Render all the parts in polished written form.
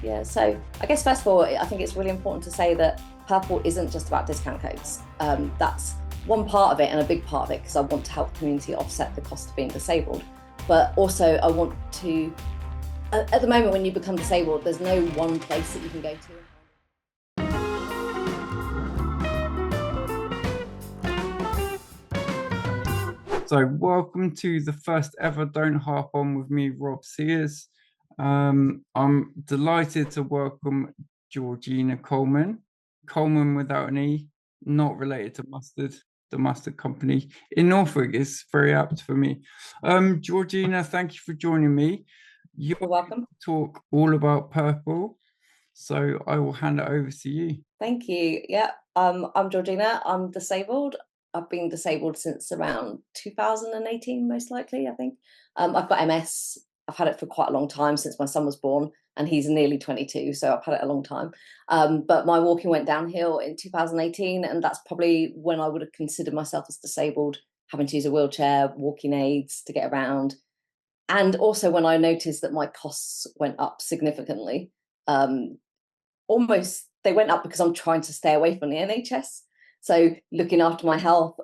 Yeah, so I guess first of all, I think it's really important to say that Purpl isn't just about discount codes. That's one part of it and a big part of it, because I want to help the community offset the cost of being disabled. But also I want to, at the moment when you become disabled, there's no one place that you can go to. So welcome to the first ever Don't HaRP On with me, Rob Sears. I'm delighted to welcome Georgina Colman. Colman without an E, not related to mustard, the mustard company in Norfolk. Is very apt for me. Georgina, thank you for joining me. You're welcome. Talk all about Purpl, so I will hand it over to you. Thank you. Yeah, I'm Georgina. I'm disabled. I've been disabled since around 2018, most likely, I think. I've got MS. I've had it for quite a long time, since my son was born, and he's nearly 22, so I've had it a long time. But my walking went downhill in 2018, and that's probably when I would have considered myself as disabled, having to use a wheelchair, walking aids to get around. And also when I noticed that my costs went up significantly. Almost, they went up because I'm trying to stay away from the NHS. So looking after my health,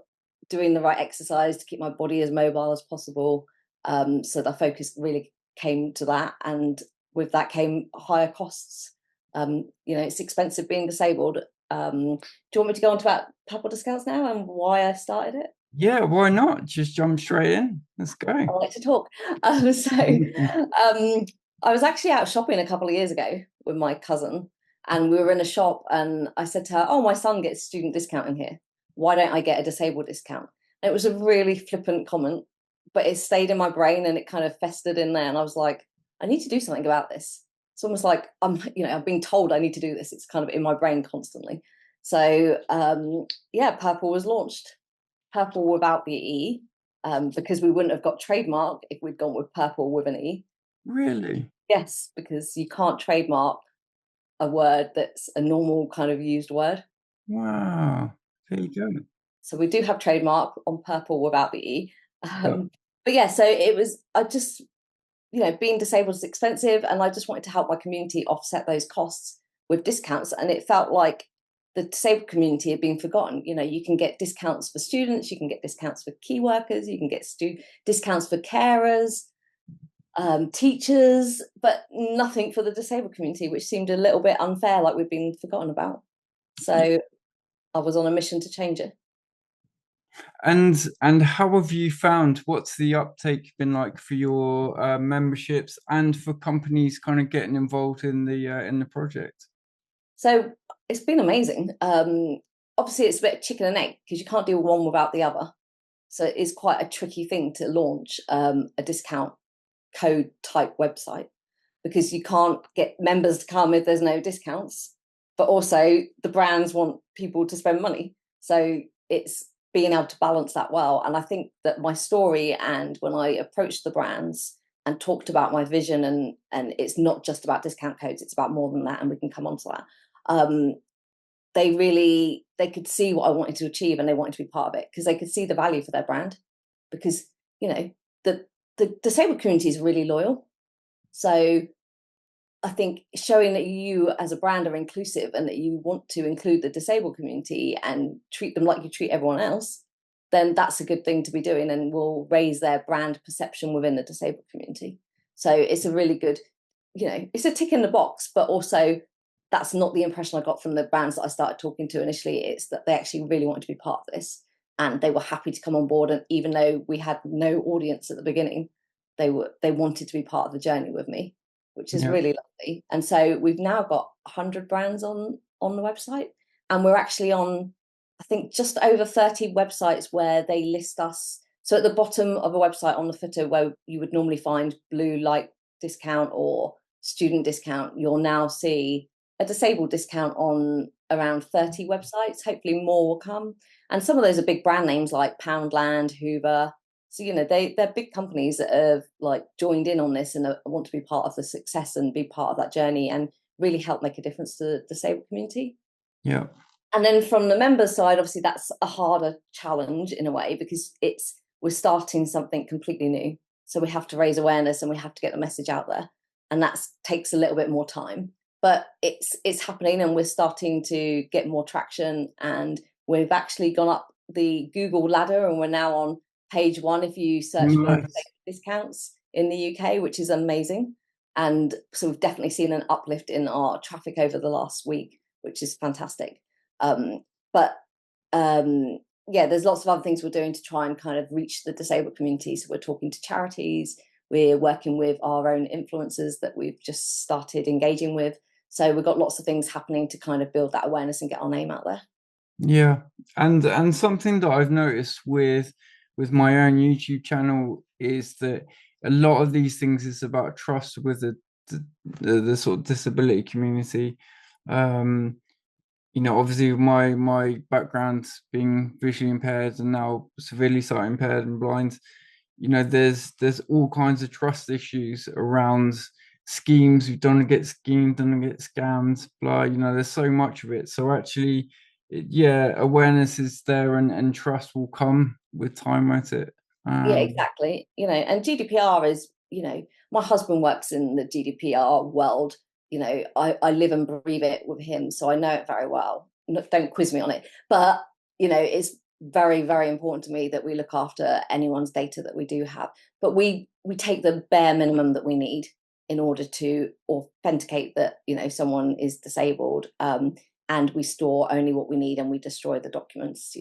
doing the right exercise to keep my body as mobile as possible. So the focus really came to that. And with that came higher costs. It's expensive being disabled. Do you want me to go on to about Purpl discounts now and why I started it? Yeah, why not? Just jump straight in. Let's go. I like to talk. I was actually out shopping a couple of years ago with my cousin, and we were in a shop, and I said to her, "Oh, my son gets student discount in here. Why don't I get a disabled discount?" And it was a really flippant comment, but it stayed in my brain and it kind of festered in there. And I was like, I need to do something about this. It's almost like I'm being told I need to do this. It's kind of in my brain constantly. So Purpl was launched. Purpl without the E, because we wouldn't have got trademark if we'd gone with Purpl with an E. Really? Yes, because you can't trademark a word that's a normal kind of used word. Wow, there you go. So we do have trademark on Purpl without the E. Yep. But yeah, so it was, I just, being disabled is expensive, and I just wanted to help my community offset those costs with discounts. And it felt like the disabled community had been forgotten. You can get discounts for students, you can get discounts for key workers, you can get discounts for carers, teachers, but nothing for the disabled community, which seemed a little bit unfair, like we've been forgotten about. So I was on a mission to change it. And how have you found, what's the uptake been like for your memberships and for companies kind of getting involved in the project? So it's been amazing. Obviously it's a bit of chicken and egg, because you can't do one without the other. So it is quite a tricky thing to launch a discount code type website, because you can't get members to come if there's no discounts, but also the brands want people to spend money. So it's being able to balance that well. And I think that my story, and when I approached the brands and talked about my vision, and it's not just about discount codes, it's about more than that, and we can come on to that. They could see what I wanted to achieve, and they wanted to be part of it, because they could see the value for their brand. Because the disabled community is really loyal. So I think showing that you as a brand are inclusive, and that you want to include the disabled community and treat them like you treat everyone else, then that's a good thing to be doing, and will raise their brand perception within the disabled community. So it's a really good, it's a tick in the box, but also that's not the impression I got from the brands that I started talking to initially. It's that they actually really wanted to be part of this, and they were happy to come on board. And even though we had no audience at the beginning, they wanted to be part of the journey with me, which is really lovely. And so we've now got 100 brands on the website, and we're actually on, I think, just over 30 websites where they list us. So at the bottom of a website, on the footer where you would normally find blue light discount or student discount, you'll now see a disabled discount on around 30 websites. Hopefully more will come. And some of those are big brand names like Poundland, Hoover. So, they're big companies that have joined in on this and want to be part of the success and be part of that journey and really help make a difference to the disabled community. Yeah. And then from the members side, obviously that's a harder challenge in a way, because we're starting something completely new. So we have to raise awareness and we have to get the message out there. And that takes a little bit more time. but it's happening, and we're starting to get more traction, and we've actually gone up the Google ladder, and we're now on page 1 if you search for Nice. discounts in the UK, which is amazing. And so we've definitely seen an uplift in our traffic over the last week, which is fantastic. But yeah, there's lots of other things we're doing to try and kind of reach the disabled community. So we're talking to charities, we're working with our own influencers that we've just started engaging with. So we've got lots of things happening to kind of build that awareness and get our name out there. Yeah, and something that I've noticed with my own YouTube channel is that a lot of these things is about trust with the sort of disability community. Um, obviously my background being visually impaired and now severely sight impaired and blind, there's all kinds of trust issues around schemes. You don't get schemed, don't get scammed, blah, there's so much of it. So actually, yeah, awareness is there, and trust will come with time, won't it? Yeah, exactly. And GDPR is, my husband works in the GDPR world. I live and breathe it with him, so I know it very well. Don't quiz me on it, but it's very, very important to me that we look after anyone's data that we do have. But we take the bare minimum that we need in order to authenticate that someone is disabled, and we store only what we need, and we destroy the documents.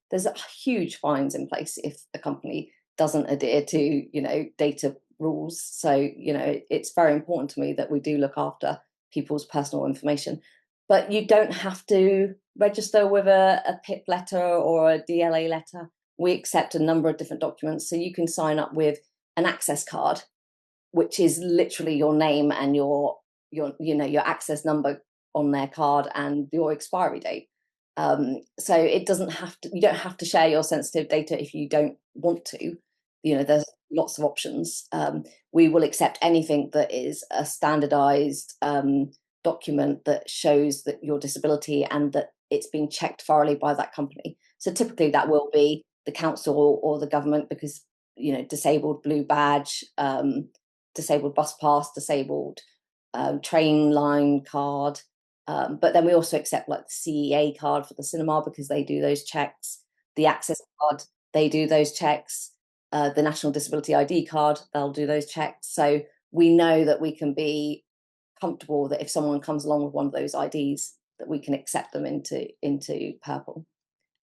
There's huge fines in place if a company doesn't adhere to data rules. So it's very important to me that we do look after people's personal information. But you don't have to register with a PIP letter or a DLA letter. We accept a number of different documents, so you can sign up with an access card, which is literally your name and your access number on their card and your expiry date. So it doesn't have to, you don't have to share your sensitive data if you don't want to. There's lots of options. We will accept anything that is a standardized document that shows that your disability and that it's been checked thoroughly by that company. So typically that will be the council or the government, because disabled blue badge, disabled bus pass, disabled train line card. But then we also accept like the CEA card for the cinema, because they do those checks. The access card, they do those checks. The National Disability ID card, they'll do those checks. So we know that we can be comfortable that if someone comes along with one of those IDs, that we can accept them into Purpl.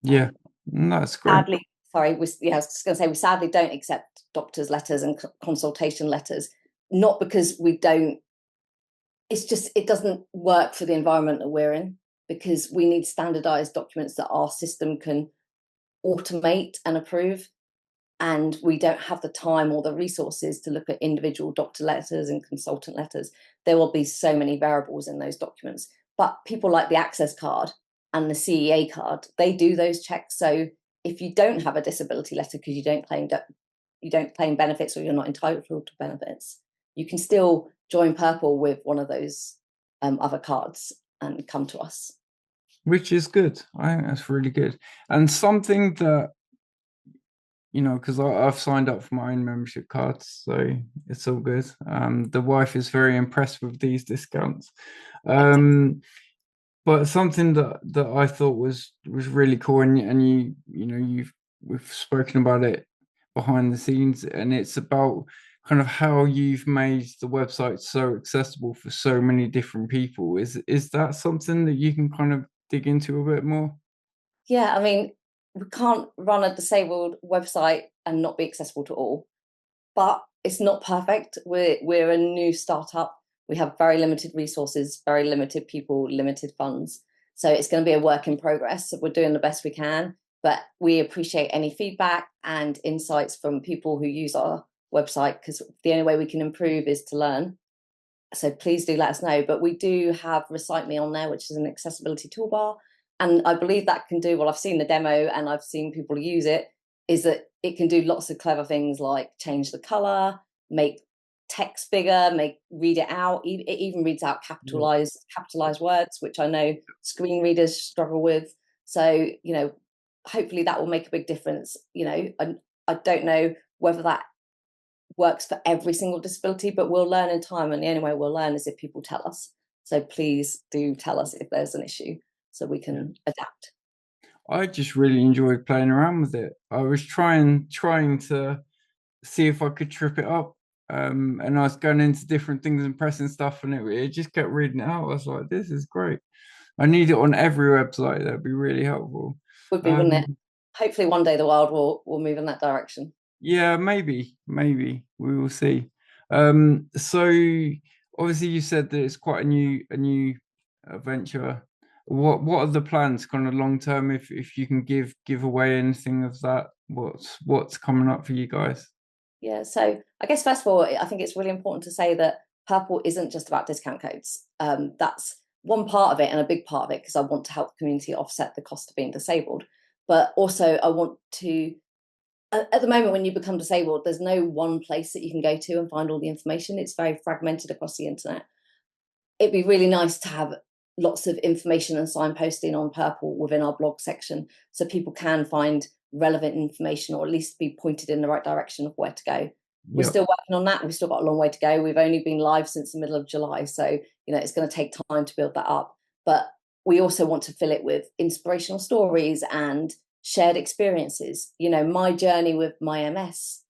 Yeah, that's great. Sadly, sorry, I was just going to say, we sadly don't accept doctors' letters and consultation letters, not because we don't. It's just, it doesn't work for the environment that we're in, because we need standardized documents that our system can automate and approve. And we don't have the time or the resources to look at individual doctor letters and consultant letters. There will be so many variables in those documents. But people like the access card and the CEA card, they do those checks. So if you don't have a disability letter because you don't claim benefits, or you're not entitled to benefits, you can still join Purpl with one of those other cards and come to us. Which is good. I think that's really good. And something that, because I've signed up for my own membership cards, so it's all good. The wife is very impressed with these discounts. But something that I thought was really cool, and we've spoken about it behind the scenes, and it's about kind of how you've made the website so accessible for so many different people. Is that something that you can kind of dig into a bit more? Yeah, I mean, we can't run a disabled website and not be accessible to all, but it's not perfect. We're a new startup. We have very limited resources, very limited people, limited funds. So it's going to be a work in progress. So we're doing the best we can, but we appreciate any feedback and insights from people who use our website, because the only way we can improve is to learn. So please do let us know. But we do have Recite Me on there, which is an accessibility toolbar. And I believe that can do, well, I've seen the demo and I've seen people use it, is that it can do lots of clever things like change the color, make text bigger, read it out. It even reads out capitalized words, which I know screen readers struggle with. So, hopefully that will make a big difference. I don't know whether that works for every single disability, but we'll learn in time. And the only way we'll learn is if people tell us. So please do tell us if there's an issue so we can adapt. I just really enjoyed playing around with it. I was trying to see if I could trip it up. And I was going into different things and pressing stuff, and it just kept reading it out. I was like, this is great. I need it on every website. That'd be really helpful. Would be, wouldn't it? Um, Hopefully one day the world will move in that direction. yeah, maybe we will see. So obviously you said that it's quite a new venture. What are the plans kind of long term, if you can give away anything of that? What's coming up for you guys? Yeah, so I guess first of all, I think it's really important to say that Purpl isn't just about discount codes. That's one part of it and a big part of it because I want to help the community offset the cost of being disabled. But also, I want to, at the moment, when you become disabled, there's no one place that you can go to and find all the information. It's very fragmented across the internet. It'd be really nice to have lots of information and signposting on Purpl within our blog section so people can find relevant information or at least be pointed in the right direction of where to go. We're Yep. still working on that. We've still got a long way to go. We've only been live since the middle of July. So, it's going to take time to build that up. But we also want to fill it with inspirational stories and shared experiences. My journey with my MS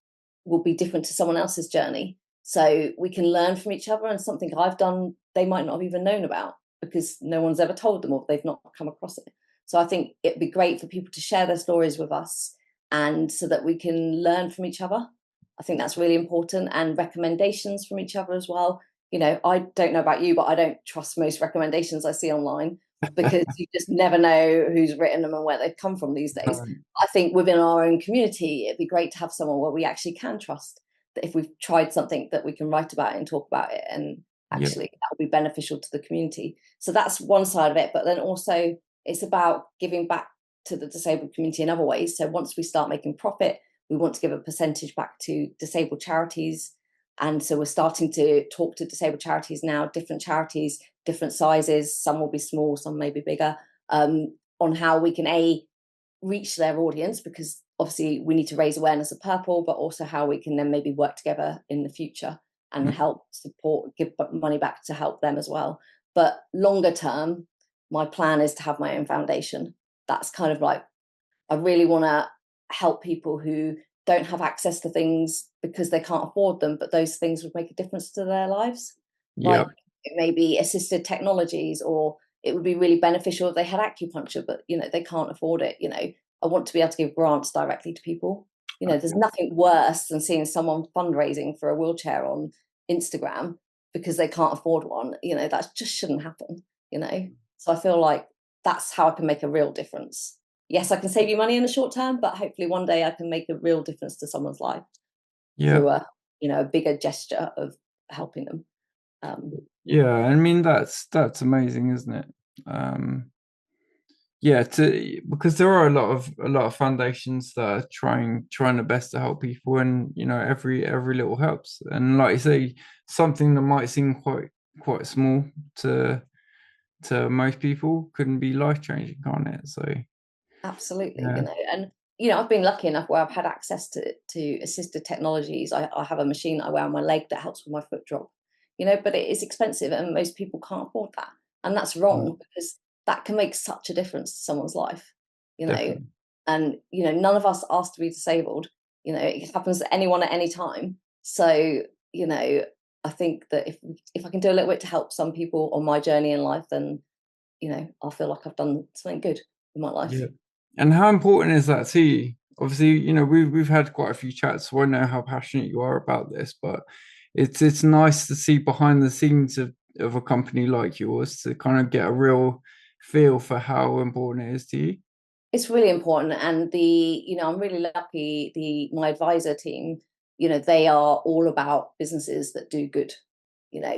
will be different to someone else's journey. So we can learn from each other, and something I've done, they might not have even known about because no one's ever told them or they've not come across it. So I think it'd be great for people to share their stories with us and so that we can learn from each other. I think that's really important, and recommendations from each other as well. I don't know about you, but I don't trust most recommendations I see online because you just never know who's written them and where they've come from these days. I think within our own community, it'd be great to have someone where we actually can trust that if we've tried something that we can write about it and talk about it, and Yep. actually that will be beneficial to the community. So that's one side of it. But then also it's about giving back to the disabled community in other ways. So once we start making profit, we want to give a percentage back to disabled charities. And so we're starting to talk to disabled charities now, different charities, different sizes. Some will be small, some may be bigger, on how we can reach their audience, because obviously we need to raise awareness of Purpl, but also how we can then maybe work together in the future and help support, give money back to help them as well. But longer term, my plan is to have my own foundation. That's kind of like, I really want to help people who don't have access to things because they can't afford them, but those things would make a difference to their lives. Like Yep. it may be assisted technologies, or it would be really beneficial if they had acupuncture, but they can't afford it. I want to be able to give grants directly to people. There's nothing worse than seeing someone fundraising for a wheelchair on Instagram because they can't afford one. That just shouldn't happen. So I feel like that's how I can make a real difference. Yes, I can save you money in the short term, but hopefully one day I can make a real difference to someone's life through Yep. a bigger gesture of helping them. Yeah, I mean that's amazing, isn't it? Um, yeah, because there are a lot of foundations that are trying their best to help people, and every little helps. And like you say, something that might seem quite small to most people couldn't be life changing, can't it? So Absolutely, yeah, and I've been lucky enough where I've had access to assisted technologies. I have a machine that I wear on my leg that helps with my foot drop, but it is expensive and most people can't afford that. And that's wrong because that can make such a difference to someone's life, you know. definitely. And none of us asked to be disabled. It happens to anyone at any time. So, I think that if I can do a little bit to help some people on my journey in life, then, I'll feel like I've done something good in my life. Yeah. And how important is that to you? Obviously, we've had quite a few chats, so I know how passionate you are about this, but it's nice to see behind the scenes of a company like yours to kind of get a real feel for how important it is to you. It's really important, and I'm really lucky. My advisor team, they are all about businesses that do good.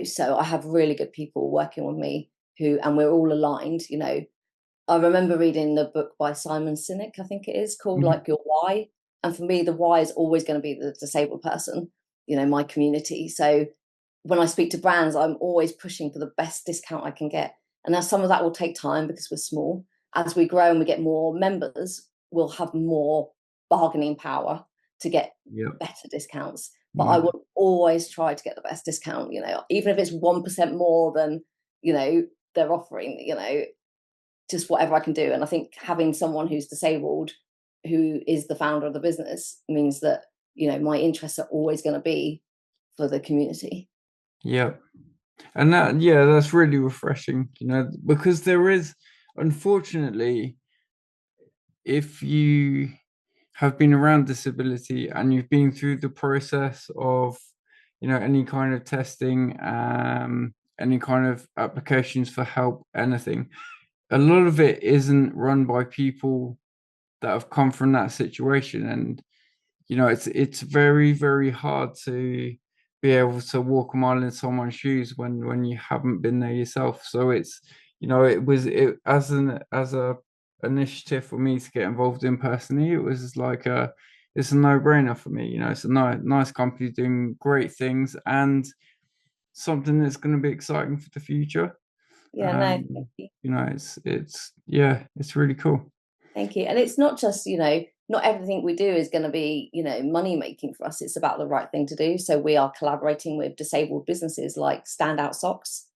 So I have really good people working with me and we're all aligned. I remember reading the book by Simon Sinek, I think it is, called Mhm. like Your Why. And for me, the why is always going to be the disabled person, my community. So when I speak to brands, I'm always pushing for the best discount I can get. And now some of that will take time because we're small. As we grow and we get more members, we'll have more bargaining power to get Yeah. better discounts. But I Yeah. will always try to get the best discount, even if it's 1% more than they're offering, just whatever I can do. And I think having someone who's disabled, who is the founder of the business, means that, my interests are always going to be for the community. Yeah. And that's really refreshing, because there is, unfortunately, if you have been around disability and you've been through the process of, any kind of testing, any kind of applications for help, anything, a lot of it isn't run by people that have come from that situation. And it's very, very hard to be able to walk a mile in someone's shoes when you haven't been there yourself. So it's, it as a initiative for me to get involved in personally, it was like it's a no-brainer for me. It's a nice company doing great things and something that's going to be exciting for the future. Yeah, no, thank you. It's really cool. Thank you. And it's not just, not everything we do is going to be, money making for us. It's about the right thing to do. So we are collaborating with disabled businesses like Standout Socks,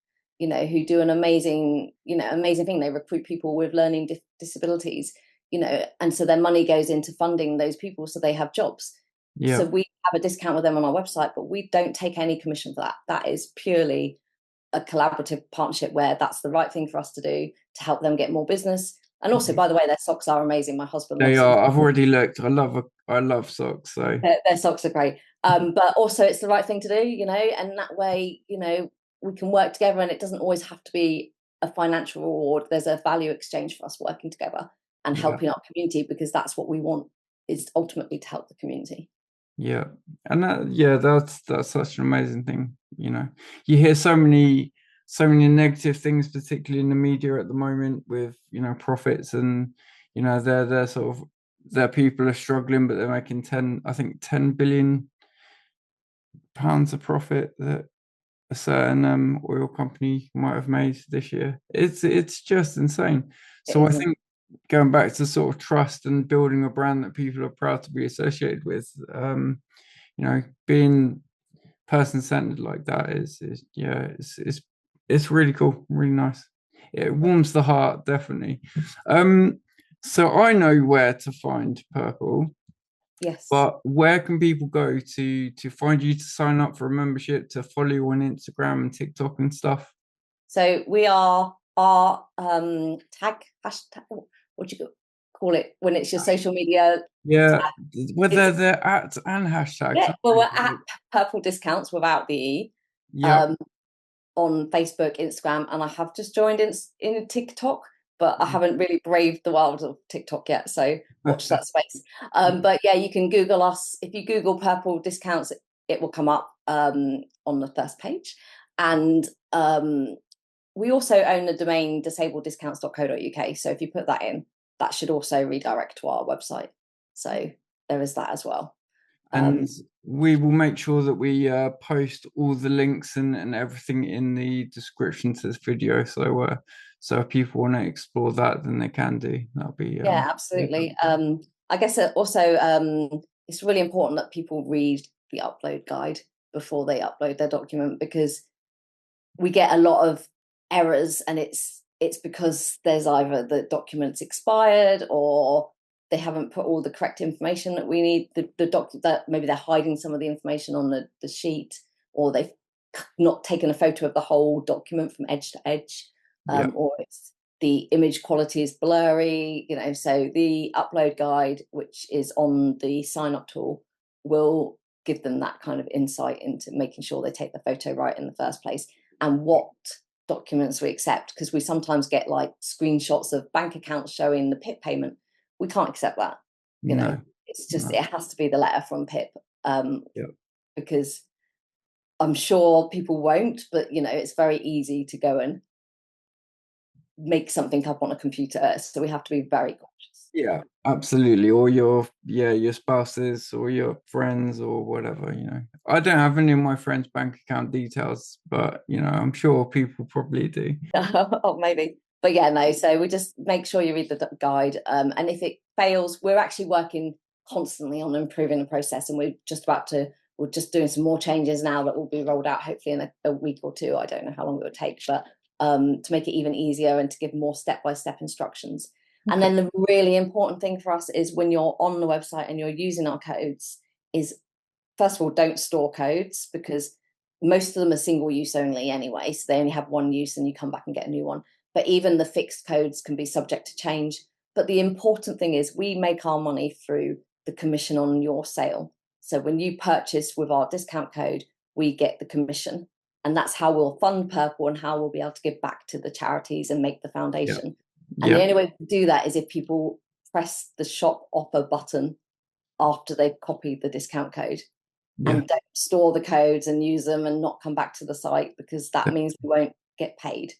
who do an amazing thing. They recruit people with learning disabilities, and so their money goes into funding those people so they have jobs. Yeah. So we have a discount with them on our website, but we don't take any commission for that. That is purely a collaborative partnership where that's the right thing for us to do to help them get more business. And also, by the way, their socks are amazing. My husband They loves are. them. I've already looked. I love socks. So Their socks are great. But also it's the right thing to do, and that way, we can work together, and it doesn't always have to be a financial reward. There's a value exchange for us working together and helping our community, because that's what we want, is ultimately to help the community. Yeah. And that's such an amazing thing. You hear so many negative things, particularly in the media at the moment, with profits, and they're sort of, their people are struggling, but they're making 10 billion pounds of profit that a certain oil company might have made this year. It's just insane. So I think, going back to sort of trust and building a brand that people are proud to be associated with, being person-centered like that it's really cool, really nice. It warms the heart, definitely. So I know where to find Purpl. Yes. But where can people go to find you, to sign up for a membership, to follow you on Instagram and TikTok and stuff? So we are our hashtag, what do you call it when it's your social media? Yeah, whether they're at and hashtags. Yeah, well, we're at Purpl Discounts without the E. Yeah. On Facebook, Instagram, and I have just joined in TikTok, but I haven't really braved the wilds of TikTok yet, so watch that space. But yeah, you can Google us. If you Google Purpl Discounts, it will come up on the first page. And we also own the domain disableddiscounts.co.uk, so if you put that in, that should also redirect to our website. So there is that as well. And we will make sure that we post all the links and everything in the description to this video. So if people want to explore that, then they can do. That'll be yeah, absolutely. I guess also it's really important that people read the upload guide before they upload their document, because we get a lot of errors, and it's because there's either the document's expired, or they haven't put all the correct information that we need. That maybe they're hiding some of the information on the sheet, or they've not taken a photo of the whole document from edge to edge, or it's the image quality is blurry. So the upload guide, which is on the sign up tool, will give them that kind of insight into making sure they take the photo right in the first place, and what documents we accept, because we sometimes get like screenshots of bank accounts showing the PIP payment. We can't accept that. It's just it has to be the letter from PIP, because I'm sure people won't, but it's very easy to go and make something up on a computer, so we have to be very cautious. Yeah, absolutely. Or your spouses or your friends or whatever. I don't have any of my friends' bank account details, but I'm sure people probably do. Oh, maybe. But yeah, no, so we just make sure you read the guide, and if it fails, we're actually working constantly on improving the process, and we're just doing some more changes now that will be rolled out hopefully in a week or two. I don't know how long it will take, but to make it even easier and to give more step-by-step instructions. And Okay. then the really important thing for us is when you're on the website and you're using our codes is, first of all, don't store codes, because most of them are single use only anyway. So they only have one use and you come back and get a new one. But even the fixed codes can be subject to change. But the important thing is we make our money through the commission on your sale. So when you purchase with our discount code, we get the commission. And that's how we'll fund Purpl and how we'll be able to give back to the charities and make the foundation. Yeah. And the only way to do that is if people press the shop offer button after they've copied the discount code. Yeah. And don't store the codes and use them and not come back to the site, because that means we won't get paid.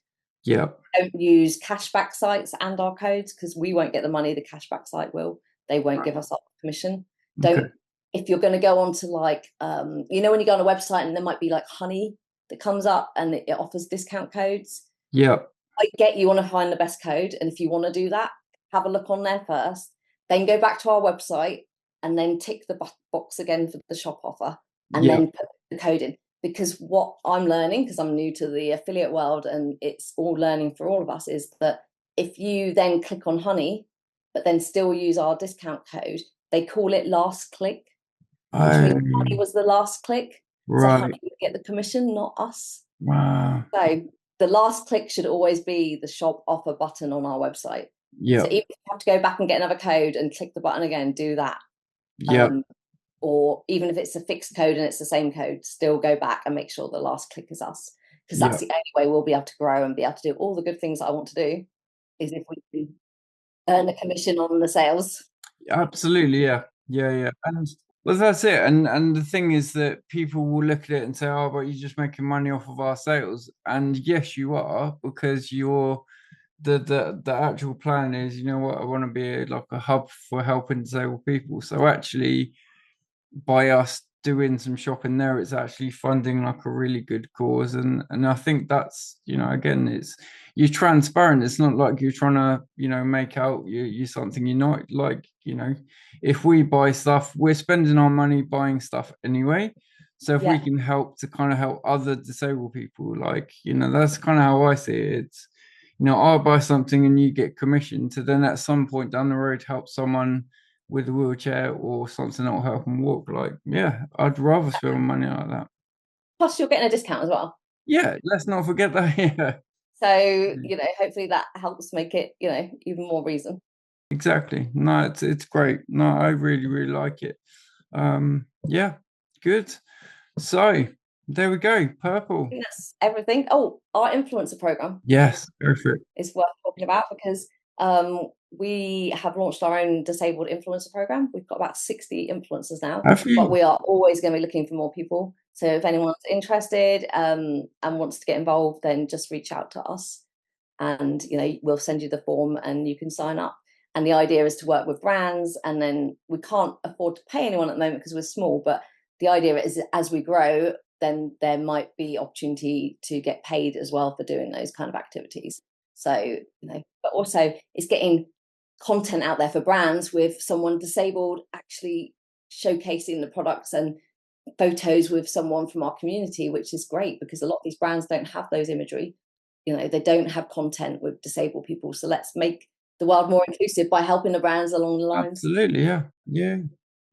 Yeah. Don't use cashback sites and our codes, because we won't get the money, the cashback site will. They won't give us our commission. Okay. Don't, if you're going to go on to like, when you go on a website and there might be like honey that comes up and it offers discount codes. Yeah. I get you want to find the best code. And if you want to do that, have a look on there first, then go back to our website and then tick the box again for the shop offer and then put the code in. Because what I'm learning, because I'm new to the affiliate world and it's all learning for all of us, is that if you then click on honey, but then still use our discount code, they call it last click, which means honey was the last click. So honey would get the commission, not us. Wow. So the last click should always be the shop offer button on our website. Yeah. So even if you have to go back and get another code and click the button again, do that. Yeah. Or even if it's a fixed code and it's the same code, still go back and make sure the last click is us. Because that's the only way we'll be able to grow and be able to do all the good things that I want to do, is if we can earn a commission on the sales. Absolutely, yeah. And well, that's it. And the thing is that people will look at it and say, "Oh, but you're just making money off of our sales." And yes, you are, because you're the actual plan is, you know what, I want to be like a hub for helping disabled people. So actually, by us doing some shopping there, it's actually funding like a really good cause. And I think that's, again, it's, you're transparent. It's not like you're trying to, make out you something you're not. Like, if we buy stuff, we're spending our money buying stuff anyway. So if we can help to kind of help other disabled people, like, that's kind of how I see it. It's, I'll buy something and you get commission to then at some point down the road help someone with a wheelchair or something that will help them walk. Like, yeah, I'd rather spend money like that. Plus, you're getting a discount as well. Yeah, let's not forget that. Yeah. So, hopefully that helps make it, even more reason. Exactly. No, it's great. No, I really, really like it. Yeah, good. So there we go. Purpl. That's everything. Oh, our influencer program. Yes, go for it. Is worth talking about, because we have launched our own disabled influencer program. We've got about 60 influencers now, but we are always going to be looking for more people. So if anyone's interested and wants to get involved, then just reach out to us, and we'll send you the form and you can sign up. And the idea is to work with brands, and then we can't afford to pay anyone at the moment because we're small, but the idea is as we grow, then there might be opportunity to get paid as well for doing those kind of activities. So, but also it's getting content out there for brands with someone disabled actually showcasing the products and photos with someone from our community, which is great, because a lot of these brands don't have those imagery. They don't have content with disabled people. So let's make the world more inclusive by helping the brands along the lines. Absolutely, yeah,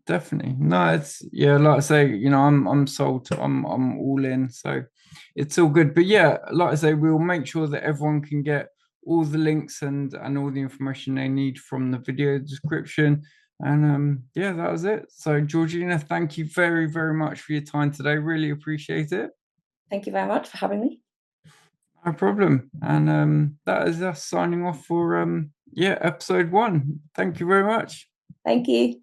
definitely. No, it's, like I say, I'm sold. I'm all in. So it's all good. But yeah, like I say, we'll make sure that everyone can get all the links and all the information they need from the video description. And yeah, that was it. So Georgina, thank you very, very much for your time today. Really appreciate it. Thank you very much for having me. No problem. And that is us signing off for episode 1. Thank you very much. Thank you.